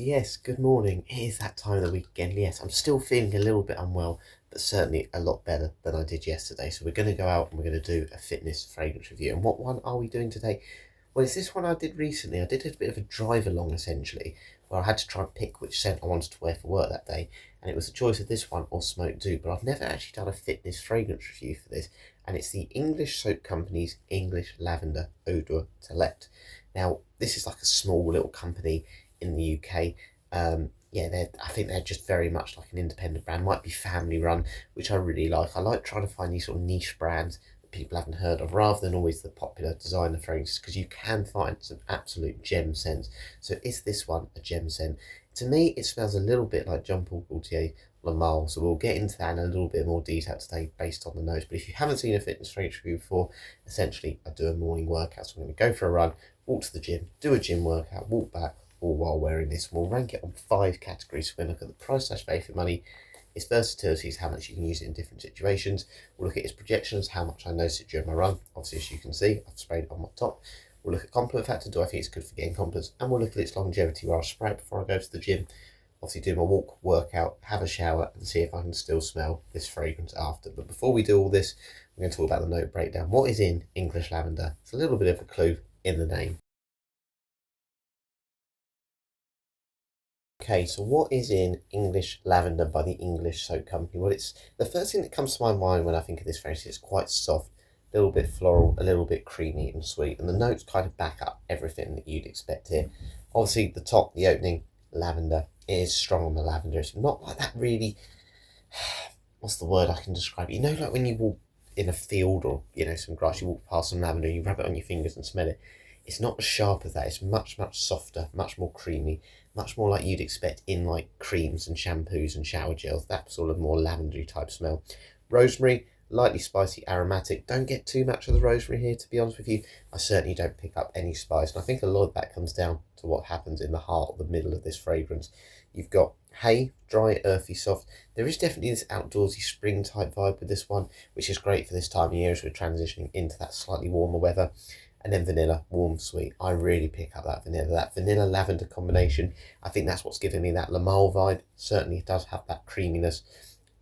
Yes, good morning. It is that time of the week again. Yes, I'm still feeling a little bit unwell, but certainly a lot better than I did yesterday. So we're going to go out and we're going to do a fitness fragrance review. And what one are we doing today? Well, it's this one I did recently. I did a bit of a drive along essentially, where I had to try and pick which scent I wanted to wear for work that day. And it was a choice of this one or Smoke Do. But I've never actually done a fitness fragrance review for this. And it's the English soap company's English Lavender Eau Toilette. Now, this is like a small little company in the UK. Yeah, I think they're just very much like an independent brand, might be family run, which I really like. I like trying to find these sort of niche brands that people haven't heard of, rather than always the popular designer fragrances, because you can find some absolute gem scents. So is this one a gem scent? To me, it smells a little bit like Jean Paul Gaultier Le Male, so we'll get into that in a little bit more detail today based on the nose. But if you haven't seen a fitness fragrance review before, essentially I do a morning workout. So I'm going to go for a run, walk to the gym, do a gym workout, walk back, all while wearing this. We'll rank it on 5 categories. We're going to look at the price / value for money, its versatility, is how much you can use it in different situations. We'll look at its projections, how much I notice it during my run. Obviously, as you can see, I've sprayed it on my top. We'll look at compliment factor, do I think it's good for getting compliments? And we'll look at its longevity, where I'll spray it before I go to the gym. Obviously, do my walk, workout, have a shower, and see if I can still smell this fragrance after. But before we do all this, we're going to talk about the note breakdown. What is in English Lavender? It's a little bit of a clue in the name. Okay, so what is in English Lavender by the English Soap Company? Well, it's the first thing that comes to my mind when I think of this fragrance. It's quite soft, a little bit floral, a little bit creamy and sweet, and the notes kind of back up everything that you'd expect here. Obviously, the top, the opening, lavender, it is strong on the lavender. It's not like that really. What's the word I can describe it? You know, like when you walk in a field or some grass, you walk past some lavender, you rub it on your fingers and smell it. It's not as sharp as that. It's much softer, much more creamy, much more like you'd expect in like creams and shampoos and shower gels. That sort of more lavendery type smell. Rosemary, lightly spicy, aromatic. Don't get too much of the rosemary here, to be honest with you. I certainly don't pick up any spice, and I think a lot of that comes down to what happens in the heart or the middle of this fragrance. You've got hay, dry, earthy, soft. There is definitely this outdoorsy spring type vibe with this one, which is great for this time of year as we're transitioning into that slightly warmer weather. And then vanilla, warm, sweet. I really pick up that vanilla lavender combination. I think that's what's giving me that Le Male vibe. Certainly it does have that creaminess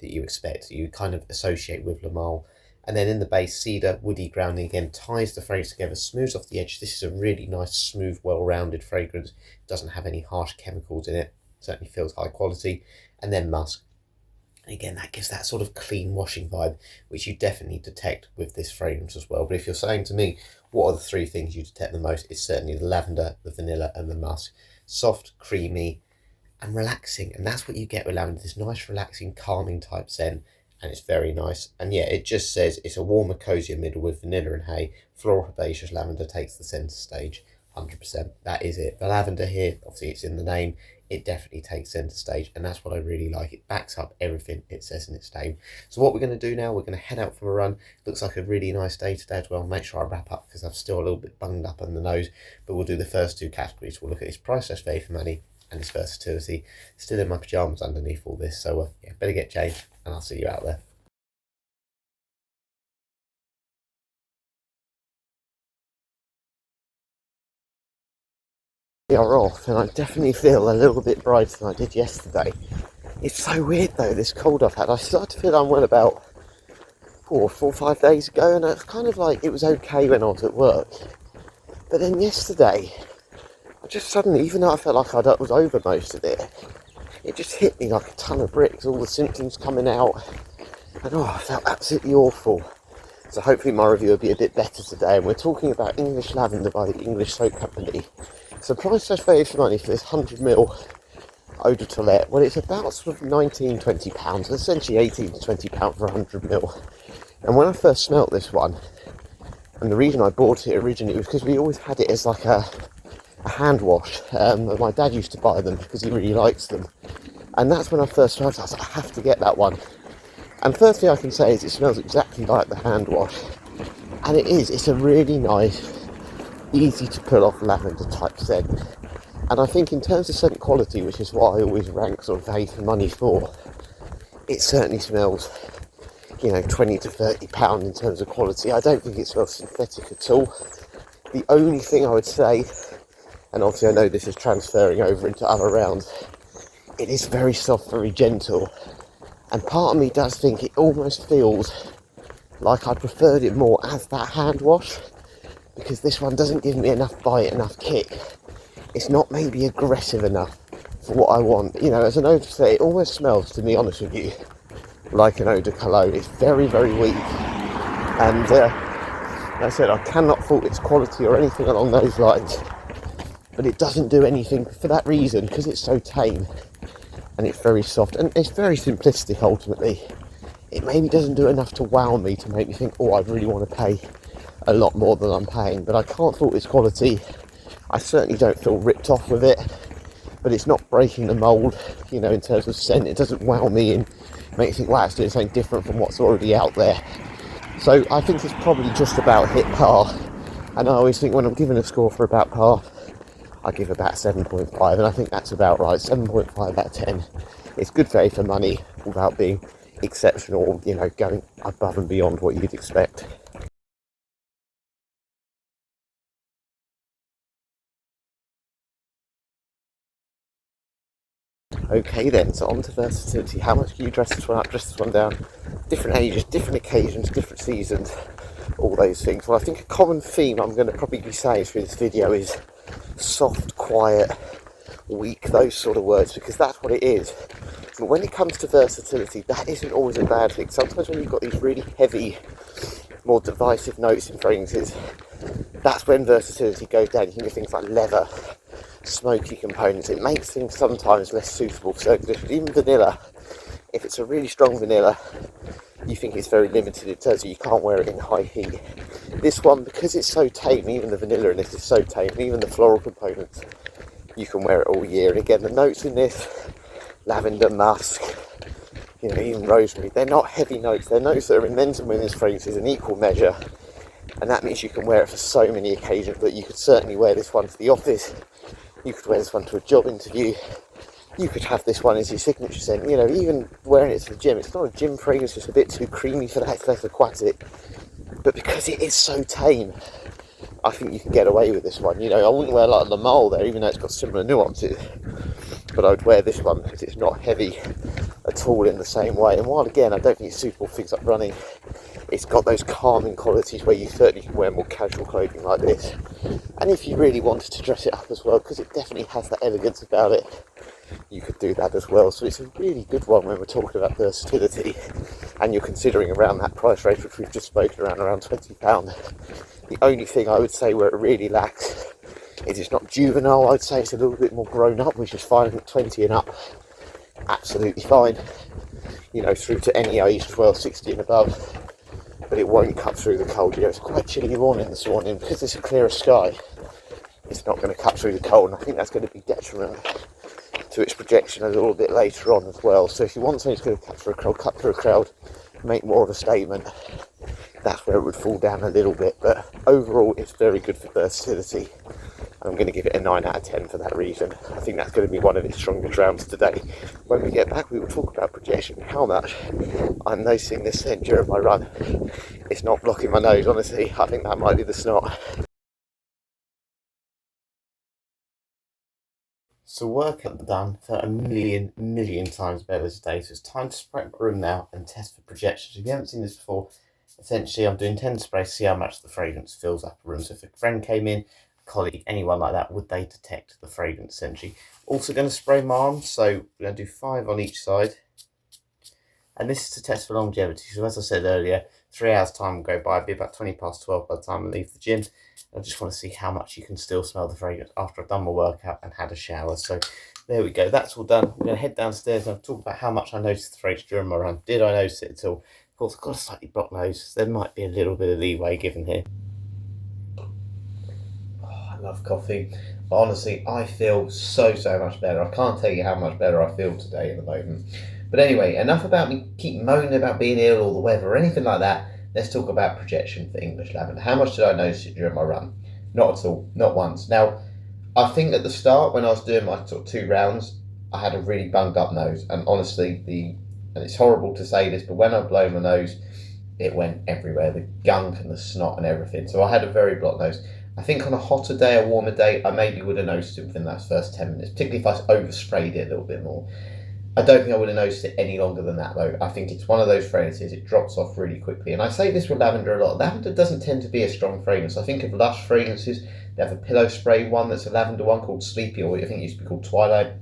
that you expect, you kind of associate with Le Male. And then in the base, cedar, woody grounding again, ties the fragrance together, smooths off the edge. This is a really nice, smooth, well-rounded fragrance. Doesn't have any harsh chemicals in it. Certainly feels high quality. And then musk. And again, that gives that sort of clean washing vibe, which you definitely detect with this fragrance as well. But if you're saying to me, what are the 3 things you detect the most? It's certainly the lavender, the vanilla, and the musk. Soft, creamy, and relaxing. And that's what you get with lavender, this nice, relaxing, calming type scent. And it's very nice. And yeah, it just says it's a warmer, cozier middle with vanilla and hay. Floral herbaceous lavender takes the centre stage. 100%. That is it. The lavender here, obviously it's in the name, it definitely takes centre stage, and that's what I really like. It backs up everything it says in its name. So what we're going to do now, we're going to head out for a run. Looks like a really nice day today as well. Make sure I wrap up because I'm still a little bit bunged up on the nose, but we'll do the first 2 categories. We'll look at its price / value for money and its versatility. Still in my pyjamas underneath all this, so yeah, better get changed, and I'll see you out there. We are off, and I definitely feel a little bit brighter than I did yesterday. It's so weird though, this cold I've had. I started to feel unwell about 4 or 5 days ago, and it's kind of like it was okay when I was at work. But then yesterday, I just suddenly, even though I felt like I was over most of it, it just hit me like a ton of bricks, all the symptoms coming out, and I felt absolutely awful. So hopefully my review will be a bit better today, and we're talking about English Lavender by the English Soap Company. So price / value for money for this 100ml eau de toilette, well, it's about sort of £19–20, essentially £18 to £20 for 100ml. And when I first smelt this one, and the reason I bought it originally was because we always had it as like a hand wash. My dad used to buy them because he really likes them. And that's when I first smelled it. I was like, I have to get that one. And first thing I can say is it smells exactly like the hand wash. And it is. It's a really nice, easy to pull off lavender type scent. And I think in terms of scent quality, which is what I always rank sort of value for money for, it certainly smells, £20 to £30 in terms of quality. I don't think it smells synthetic at all. The only thing I would say and obviously I know this is transferring over into other rounds, it is very soft, very gentle, and part of me does think it almost feels like I preferred it more as that hand wash, because this one doesn't give me enough bite, enough kick. It's not maybe aggressive enough for what I want. You know, as an eau de toilette, it almost smells, to be honest with you, like an eau de cologne. It's very, very weak. And like I said, I cannot fault its quality or anything along those lines. But it doesn't do anything for that reason, because it's so tame and it's very soft and it's very simplistic ultimately. It maybe doesn't do enough to wow me to make me think, oh, I really want to pay a lot more than I'm paying. But I can't fault its quality. I certainly don't feel ripped off with it, but it's not breaking the mould, you know, in terms of scent. It doesn't wow me and make me think, wow, it's doing something different from what's already out there. So I think it's probably just about hit par. And I always think when I'm giving a score for about par, I give about 7.5, and I think that's about right. 7.5 out of 10. It's good value for money without being exceptional, you know, going above and beyond what you'd expect. Okay then, so on to versatility. How much can you dress this one up, dress this one down? Different ages, different occasions, different seasons, all those things. Well, I think a common theme I'm going to probably be saying through this video is soft, quiet, weak, those sort of words, because that's what it is. But when it comes to versatility, that isn't always a bad thing. Sometimes when you've got these really heavy, more divisive notes in fragrances, that's when versatility goes down. You can get things like leather, smoky components. It makes things sometimes less suitable for certain conditions. Even vanilla, if it's a really strong vanilla, you think it's very limited in terms of you can't wear it in high heat. This one, because it's so tame, even the vanilla in this is so tame, even the floral components, you can wear it all year. And again, the notes in this, lavender, musk, you know, even rosemary, they're not heavy notes. They're notes that are in men's and women's fragrances in equal measure. And that means you can wear it for so many occasions. That you could certainly wear this one to the office. You could wear this one to a job interview. You could have this one as your signature scent. You know, even wearing it to the gym. It's not a gym fragrance, it's a bit too creamy for that, it's less aquatic. But because it is so tame, I think you can get away with this one. You know, I wouldn't wear like the mole there, even though it's got similar nuances. But I would wear this one because it's not heavy at all in the same way. And while again, I don't think it's suitable for things like running, it's got those calming qualities where you certainly can wear more casual clothing like this. And if you really wanted to dress it up as well, because it definitely has that elegance about it, you could do that as well. So it's a really good one when we're talking about versatility and you're considering around that price range, which we've just spoken around £20. The only thing I would say where it really lacks is it's not juvenile. I'd say it's a little bit more grown up, which is fine. At 20 and up, absolutely fine, you know, through to any age as well, 60 and above. But it won't cut through the cold. You know, it's quite chilly morning this morning because it's a clearer sky. It's not going to cut through the cold, and I think that's going to be detrimental to its projection a little bit later on as well. So if you want something that's going to cut through a crowd, make more of a statement, that's where it would fall down a little bit. But overall, it's very good for versatility. I'm going to give it a 9 out of 10 for that reason. I think that's going to be one of its strongest rounds today. When we get back, we will talk about projection, how much I'm noticing this scent during my run. It's not blocking my nose, honestly. I think that might be the snot. So work done for a million times better today. So it's time to spray my room now and test for projection. So if you haven't seen this before, essentially I'm doing 10 sprays to see how much the fragrance fills up a room. So if a friend came in, a colleague, anyone like that, would they detect the fragrance essentially? Also going to spray my arms, so we're going to do 5 on each side. And this is to test for longevity. So as I said earlier, 3 hours time will go by. It'll be about 20 past 12 by the time I leave the gym. I just want to see how much you can still smell the fragrance after I've done my workout and had a shower. So there we go. That's all done. I'm going to head downstairs and I'll talk about how much I noticed the fragrance during my run. Did I notice it at all? Of course, I've got a slightly blocked nose. There might be a little bit of leeway given here. I love coffee. But honestly, I feel so much better. I can't tell you how much better I feel today at the moment. But anyway, enough about me keep moaning about being ill or the weather or anything like that. Let's talk about projection for English Lavender. How much did I notice it during my run? Not at all, not once. Now, I think at the start when I was doing my sort of 2 rounds, I had a really bunged up nose, and honestly, and it's horrible to say this, but when I blow my nose, it went everywhere, the gunk and the snot and everything. So I had a very blocked nose. I think on a hotter day, a warmer day, I maybe would have noticed it within that first 10 minutes, particularly if I oversprayed it a little bit more. I don't think I would have noticed it any longer than that, though. I think it's one of those fragrances, it drops off really quickly. And I say this with lavender a lot. Lavender doesn't tend to be a strong fragrance. I think of Lush fragrances, they have a pillow spray one that's a lavender one called Sleepy, or I think it used to be called Twilight.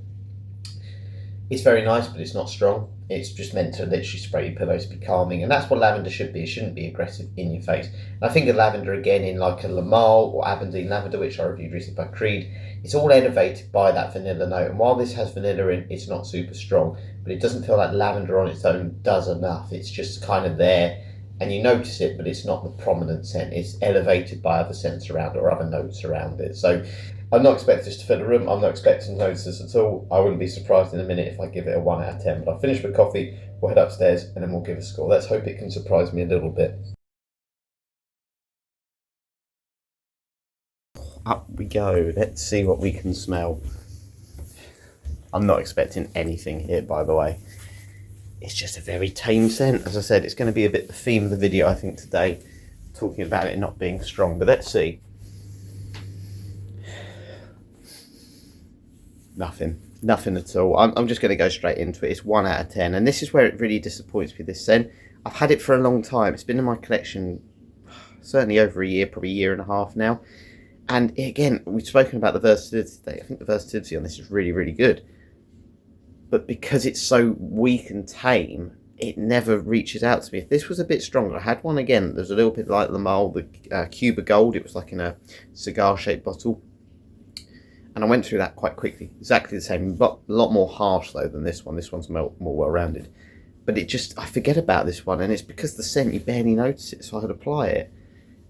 It's very nice, but it's not strong. It's just meant to literally spray your pillows to be calming, and that's what lavender should be. It shouldn't be aggressive in your face. And I think of lavender again in like a Lamal or Aberdeen lavender, which I reviewed recently by Creed. It's all elevated by that vanilla note, and while this has vanilla in, it's not super strong, but it doesn't feel like lavender on its own does enough. It's just kind of there, and you notice it, but it's not the prominent scent. It's elevated by other scents around it or other notes around it. So I'm not expecting this to fill the room. I'm not expecting to notice this at all. I wouldn't be surprised in a minute if I give it a 1 out of 10. But I'll finish with coffee, we'll head upstairs, and then we'll give a score. Let's hope it can surprise me a little bit. Up we go. Let's see what we can smell. I'm not expecting anything here, by the way. It's just a very tame scent. As I said, it's going to be a bit the theme of the video, I think, today, talking about it not being strong. But let's see. Nothing at all. I'm just going to go straight into it. It's 1 out of 10, and this is where it really disappoints me, this scent. I've had it for a long time. It's been in my collection certainly over a year, probably a year and a half now. And again, we've spoken about the versatility today. I think the versatility on this is really, really good. But because it's so weak and tame, it never reaches out to me. If this was a bit stronger, I had one again. There's a little bit like the Mole, the Cuba Gold. It was like in a cigar-shaped bottle. And I went through that quite quickly. Exactly the same, but a lot more harsh though than this one. This one's more well-rounded. But it just, I forget about this one, and it's because the scent, you barely notice it, so I'd apply it.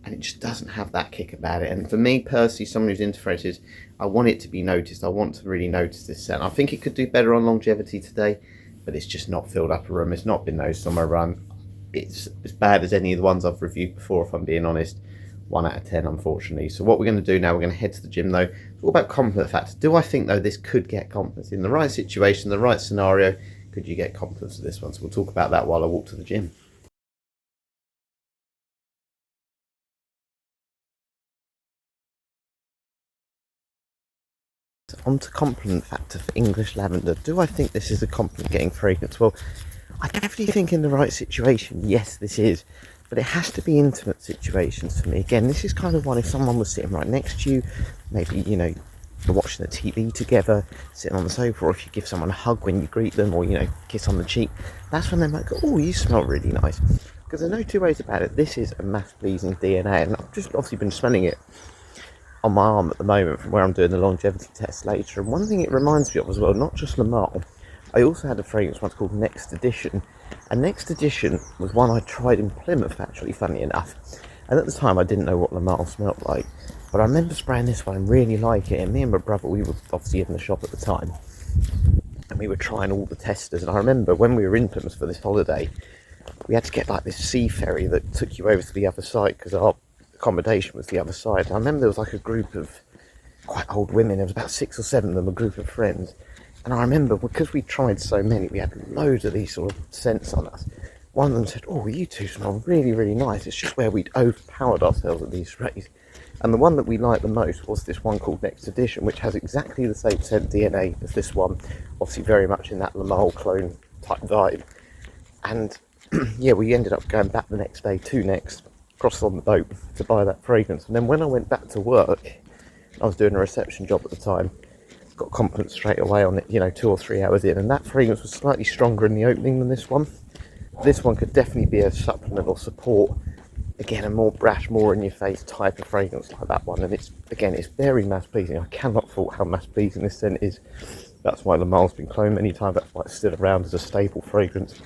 And it just doesn't have that kick about it. And for me personally, someone who's into fragrances, I want it to be noticed. I want to really notice this scent. I think it could do better on longevity today, but it's just not filled up a room. It's not been noticed on my run. It's as bad as any of the ones I've reviewed before, if I'm being honest. 1 out of 10, unfortunately. So what we're going to do now, we're going to head to the gym though. What about compliment factor? Do I think though this could get compliments? In the right situation, the right scenario, could you get compliments of this one? So we'll talk about that while I walk to the gym. On to compliment factor for English lavender. Do I think this is a compliment getting fragrance? Well, I definitely think in the right situation, yes, this is. But it has to be intimate situations for me. Again, this is kind of one if someone was sitting right next to you, maybe, you know, you're watching the TV together, sitting on the sofa, or if you give someone a hug when you greet them, or, you know, kiss on the cheek, that's when they might go, oh, you smell really nice. Because there's no two ways about it. This is a mass-pleasing DNA, and I've just obviously been smelling it on my arm at the moment from where I'm doing the longevity test later. And one thing it reminds me of as well, not just Lamar, I also had a fragrance once called Next Edition. And Next Edition was one I tried in Plymouth, actually, funny enough. And at the time, I didn't know what Lamar smelled like. But I remember spraying this one and really like it. And me and my brother, we were obviously in the shop at the time. And we were trying all the testers. And I remember when we were in Plymouth for this holiday, we had to get like this sea ferry that took you over to the other side because our accommodation was the other side. And I remember there was like a group of quite old women. There was about 6 or 7 of them, a group of friends. And I remember, because we tried so many, we had loads of these sort of scents on us. One of them said, oh, you two smell really, really nice. It's just where we'd overpowered ourselves with these sprays. And the one that we liked the most was this one called Next Edition, which has exactly the same scent DNA as this one. Obviously very much in that Lamal clone type vibe. And yeah, we ended up going back the next day to Next, crossed on the boat to buy that fragrance. And then when I went back to work, I was doing a reception job at the time, got compliments straight away on it, you know, 2 or 3 hours in, and that fragrance was slightly stronger in the opening than this one. This one could definitely be a supplement or support, again, a more brash, more in your face type of fragrance like that one. And it's, again, it's very mass pleasing. I cannot fault how mass pleasing this scent is. That's why Lamal's been cloned many times. That's why it's still around as a staple fragrance.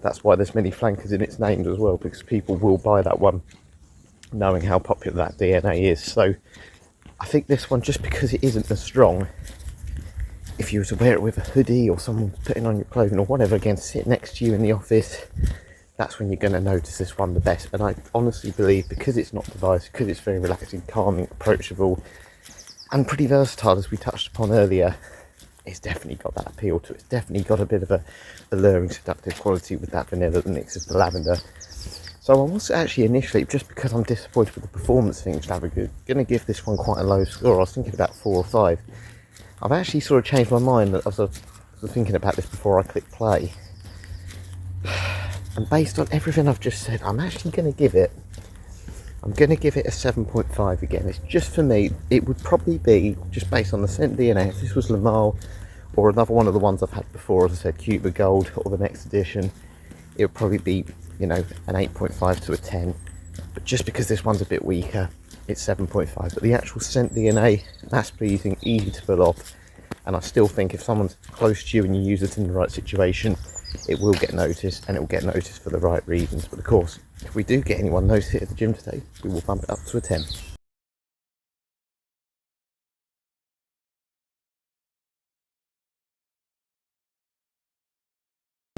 That's why there's many flankers in its names as well, because people will buy that one knowing how popular that DNA is. So I think this one, just because it isn't as strong, if you were to wear it with a hoodie or someone putting on your clothing or whatever, again, sit next to you in the office, that's when you're going to notice this one the best. And I honestly believe, because it's not divisive, because it's very relaxing, calming, approachable, and pretty versatile, as we touched upon earlier, it's definitely got that appeal to it. It's definitely got a bit of a alluring, seductive quality with that vanilla that mixes the lavender. So I was actually initially, just because I'm disappointed with the performance thing, going to give this one quite a low score. I was thinking about 4 or 5. I've actually sort of changed my mind. I was thinking about this before I clicked play. And based on everything I've just said, I'm actually going to give it a 7.5 again. It's just, for me, it would probably be, just based on the scent DNA, if this was Lamal or another one of the ones I've had before, as I said, Cuba Gold or the next edition, it would probably be, an 8.5 to a 10. But just because this one's a bit weaker, it's 7.5. But the actual scent DNA, that's pleasing, easy to pull off. And I still think if someone's close to you and you use it in the right situation, it will get noticed, and it will get noticed for the right reasons. But of course, if we do get anyone noticed here at the gym today, we will bump it up to a 10.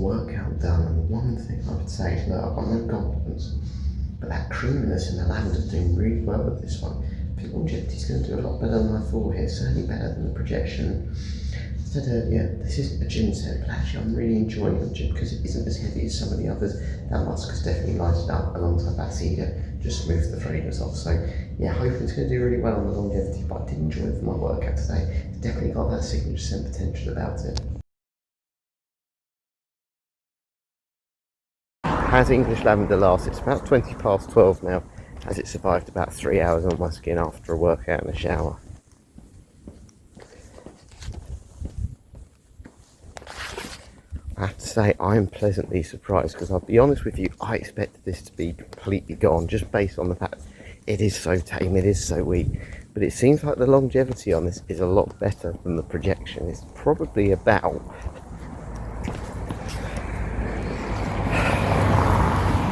Workout done, and one thing I would say is, look, I've got no confidence, but that creaminess in the lavender's doing really well with this one. I think longevity's going to do a lot better than I thought here, certainly better than the projection. I said earlier, this isn't a gym set, but actually I'm really enjoying the gym because it isn't as heavy as some of the others. That musk has definitely lighted up alongside that cedar, just smooth the fragrance off. So yeah, hopefully it's going to do really well on the longevity, but I did enjoy it for my workout today. It's definitely got that signature scent potential about it. Has English Lavender last? It's about 20 past 12 now, as it survived about 3 hours on my skin after a workout and a shower. I have to say, I'm pleasantly surprised, because I'll be honest with you, I expected this to be completely gone, just based on the fact it is so tame, it is so weak. But it seems like the longevity on this is a lot better than the projection. It's probably about,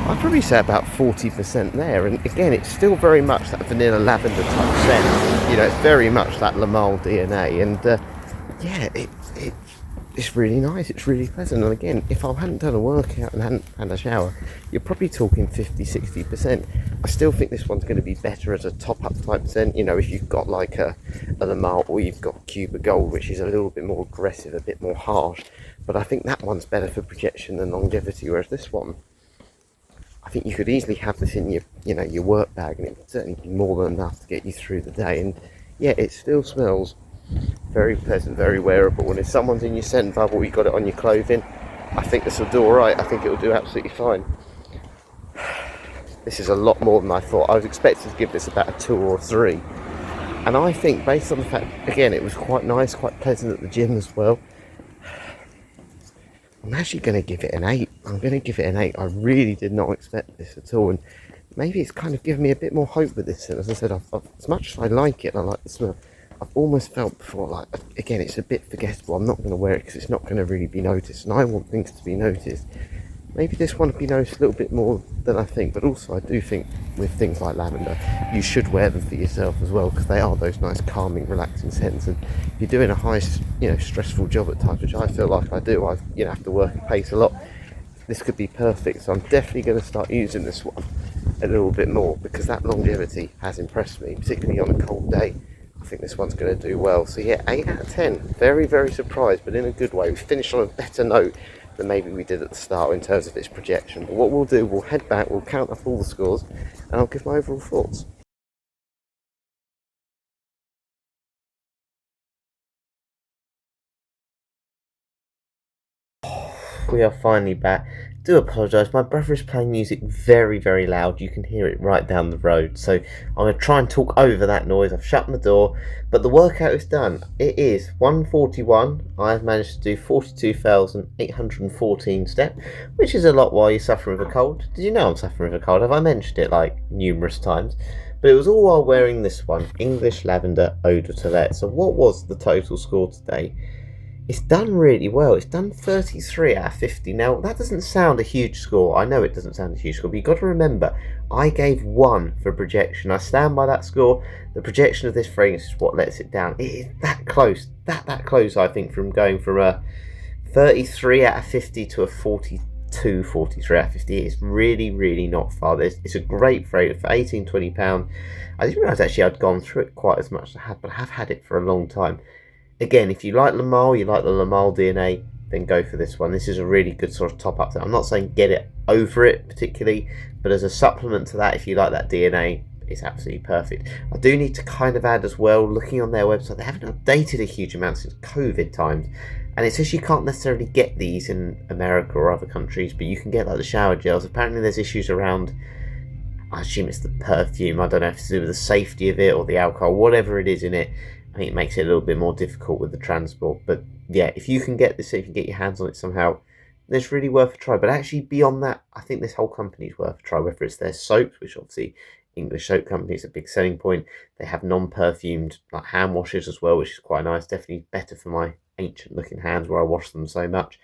I'd probably say about 40% there. And again, it's still very much that vanilla lavender type scent. It's very much that Lamal DNA. And yeah, it's really nice, it's really pleasant. And again, if I hadn't done a workout and hadn't had a shower, you're probably talking 50-60%. I still think this one's going to be better as a top-up type scent, if you've got like a Lamal, or you've got Cuba Gold, which is a little bit more aggressive, a bit more harsh. But I think that one's better for projection than longevity, whereas this one, I think you could easily have this in your work bag, and it would certainly be more than enough to get you through the day. And yeah, it still smells very pleasant, very wearable, and if someone's in your scent bubble, you've got it on your clothing, I think this will do alright. I think it will do absolutely fine. This is a lot more than I thought. I was expecting to give this about a 2 or a 3, and I think, based on the fact, again, it was quite nice, quite pleasant at the gym as well, I'm actually going to give it an 8. I really did not expect this at all, and maybe it's kind of given me a bit more hope with this. And as I said, as much as I like it and I like the smell, I've almost felt before, like, again, it's a bit forgettable. I'm not going to wear it because it's not going to really be noticed, and I want things to be noticed. Maybe this one would be noticed a little bit more than I think, but also I do think with things like lavender, you should wear them for yourself as well, because they are those nice, calming, relaxing scents. And if you're doing a high, stressful job at times, which I feel like I do, I have to work at pace a lot, this could be perfect. So I'm definitely going to start using this one a little bit more, because that longevity has impressed me, particularly on a cold day. I think this one's going to do well. So yeah, 8 out of 10. Very, very surprised, but in a good way. We finished on a better note than maybe we did at the start in terms of its projection. But what we'll do, we'll head back, we'll count up all the scores, and I'll give my overall thoughts. We are finally back. Do apologise, my brother is playing music very, very loud. You can hear it right down the road. So I'm going to try and talk over that noise. I've shut my door, but the workout is done. It is 1:41. I've managed to do 42,814 steps, which is a lot while you're suffering with a cold. Did you know I'm suffering with a cold? Have I mentioned it like numerous times? But it was all while wearing this one, English Lavender Eau de Toilette. So what was the total score today? It's done really well. It's done 33 out of 50. Now, that doesn't sound a huge score. I know it doesn't sound a huge score, but you've got to remember, I gave 1 for projection. I stand by that score. The projection of this fragrance is what lets it down. It is that close. That close, I think, from going from a 33 out of 50 to a 42, 43 out of 50. It's really, really not far. It's a great fragrance for £18-20. I didn't realise actually I'd gone through it quite as much as I had, but I have had it for a long time. Again, if you like Lamal, you like the Lamal DNA, then go for this one. This is a really good sort of top up. I'm not saying get it over it particularly, but as a supplement to that, if you like that DNA, it's absolutely perfect. I do need to kind of add as well, looking on their website, they haven't updated a huge amount since COVID times, and it says you can't necessarily get these in America or other countries, but you can get like the shower gels. Apparently there's issues around, I assume it's the perfume, I don't know if it's to do with the safety of it or the alcohol, whatever it is in it. I think it makes it a little bit more difficult with the transport. But yeah, if you can get this, if you can get your hands on it somehow, it's really worth a try. But actually beyond that, I think this whole company is worth a try, whether it's their soaps, which obviously English soap company is a big selling point. They have non-perfumed like hand washes as well, which is quite nice. Definitely better for my ancient looking hands where I wash them so much.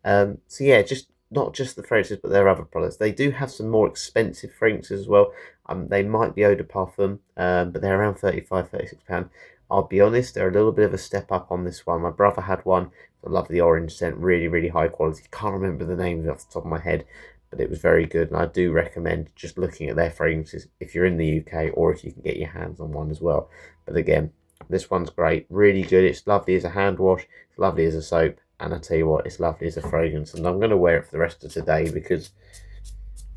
So yeah, just not just the fragrances, but their other products. They do have some more expensive fragrances as well. They might be eau de parfum, but they're around £35, £36. I'll be honest, they're a little bit of a step up on this one. My brother had one. I love the orange scent, really, really high quality. Can't remember the name of it off the top of my head, but it was very good. And I do recommend just looking at their fragrances if you're in the UK or if you can get your hands on one as well. But again, this one's great, really good. It's lovely as a hand wash, it's lovely as a soap, and I tell you what, it's lovely as a fragrance. And I'm going to wear it for the rest of today because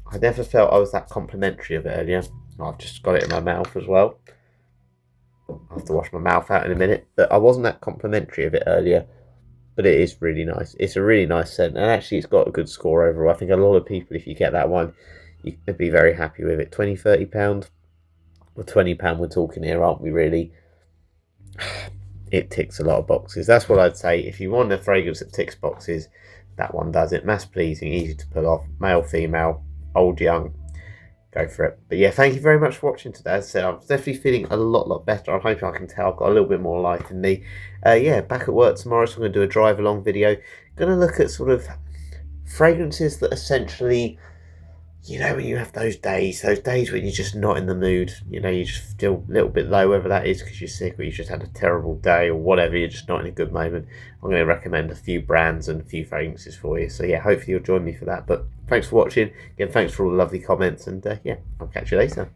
I never felt I was that complimentary of it earlier. I've just got it in my mouth as well. I have to wash my mouth out in a minute, but I wasn't that complimentary of it earlier. But it is really nice. It's a really nice scent, and actually it's got a good score overall. I think a lot of people, if you get that one, you could be very happy with it. £20, £30, or £20 we're talking here, aren't we really? It ticks a lot of boxes. That's what I'd say. If you want a fragrance that ticks boxes, that one does it. Mass pleasing, easy to pull off, male, female, old, young, go for it. But yeah, thank you very much for watching today. As I said, I'm definitely feeling a lot better. I'm hoping I can tell I've got a little bit more life in me. Yeah, back at work tomorrow, so I'm going to do a drive along video. Going to look at sort of fragrances that essentially, you know, when you have those days when you're just not in the mood, you know, you just feel a little bit low, whether that is because you're sick or you just had a terrible day or whatever, you're just not in a good moment. I'm going to recommend a few brands and a few fragrances for you. So yeah, hopefully you'll join me for that. But thanks for watching. Again, thanks for all the lovely comments, and yeah, I'll catch you later.